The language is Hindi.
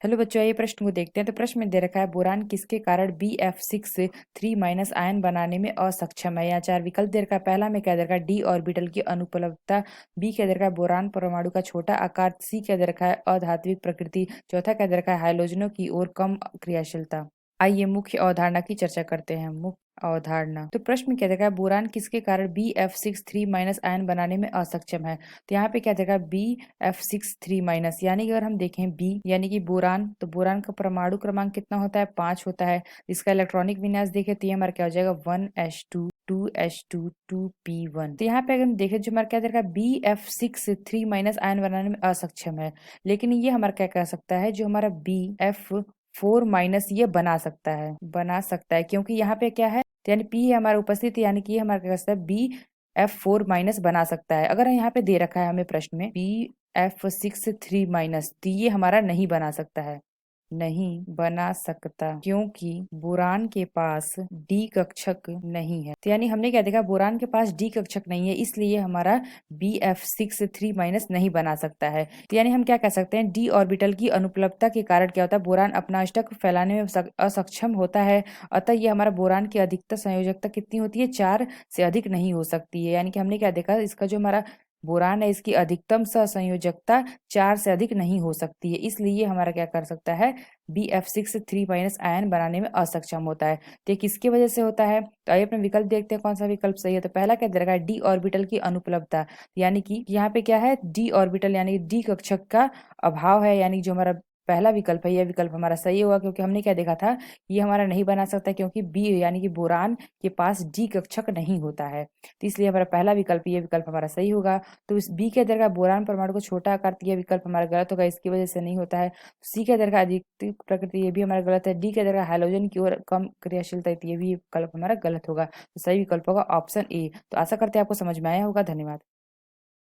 हेलो बच्चों, ये प्रश्न को देखते हैं। तो प्रश्न में दे रखा है बोरान किसके कारण Bf6 3 आयन बनाने में असक्षम है। यहाँ चार विकल्प दे रखा है। पहला में क्या दे रखा है, डी ऑर्बिटल की अनुपलब्धता। बी क्या दे रखा है, बोरान परमाणु का छोटा आकार। सी क्या दे रखा है, अधात्विक प्रकृति। चौथा क्या दे रखा है, हाइड्रोजनों की ओर कम क्रियाशीलता। आइए मुख्य अवधारणा की चर्चा करते हैं। मुख्य अवधारणा। तो प्रश्न में क्या देखा है, बोरान किसके कारण Bf6 3 आयन बनाने में असक्षम है। तो यहाँ पे क्या देखा, Bf6 3 यानी कि अगर हम देखें बी यानी कि बोरान, तो बोरान का परमाणु क्रमांक कितना होता है, 5 होता है। इसका इलेक्ट्रॉनिक विन्यास देखें तो ये हमारा क्या हो जाएगा, 1s2 2s2 2p1। तो यहाँ पे अगर हम देखें, जो हमारा क्या देखा, Bf6 3 आयन बनाने में असक्षम है, लेकिन ये हमारा क्या कह सकता है, जो हमारा Bf4 ये बना सकता है क्योंकि यहाँ पे क्या है, तो यानी पी है हमारा उपस्थित, यानी कि ये हमारा क्या कहता है, Bf4 बना सकता है। अगर यहाँ पे दे रखा है हमें प्रश्न में Bf6 3 तो ये हमारा नहीं बना सकता है, नहीं बना सकता क्योंकि बोरान के पास डी कक्षक नहीं है। तो यानी हमने क्या देखा, बोरान के पास डी कक्षक नहीं है, इसलिए हमारा Bf6 3 नहीं बना सकता है। तो यानी हम क्या कह सकते हैं, डी ऑर्बिटल की अनुपलब्धता के कारण क्या होता है, बोरान अपना अष्टक फैलाने में असक्षम होता है। अतः ये हमारा बोरान की अधिकतर संयोजकता कितनी होती है, 4 से अधिक नहीं हो सकती है। यानी कि हमने क्या देखा, इसका जो हमारा बोरान है, इसकी अधिकतम सहसंयोजकता 4 से अधिक नहीं हो सकती है, इसलिए हमारा क्या कर सकता है, Bf6 3 आयन बनाने में असक्षम होता है। तो ये किसकी वजह से होता है, तो आइए अपने विकल्प देखते हैं कौन सा विकल्प सही है। तो पहला क्या दे रखा है, डी ऑर्बिटल की अनुपलब्धता, यानी कि यहाँ पे क्या है, डी ऑर्बिटल यानी डी कक्षक का अभाव है, यानी जो हमारा पहला विकल्प है, यह विकल्प हमारा सही होगा, क्योंकि हमने क्या देखा था, ये हमारा नहीं बना सकता क्योंकि बी यानी कि बोरान के पास डी कक्षक नहीं होता है। तो इसलिए हमारा पहला विकल्प, ये विकल्प हमारा सही होगा। तो इस बी के अंदर का बोरान परमाणु को छोटा आकार, यह विकल्प हमारा गलत होगा, इसकी वजह से नहीं होता है। सी के अंदर का अधिक प्रकृति, ये भी हमारा गलत है। डी के अंदर का हाइड्रोजन की ओर कम क्रियाशीलता, ये भी विकल्प हमारा गलत होगा। तो सही विकल्प होगा ऑप्शन ए। तो आशा करते हैं आपको समझ में आया होगा। धन्यवाद।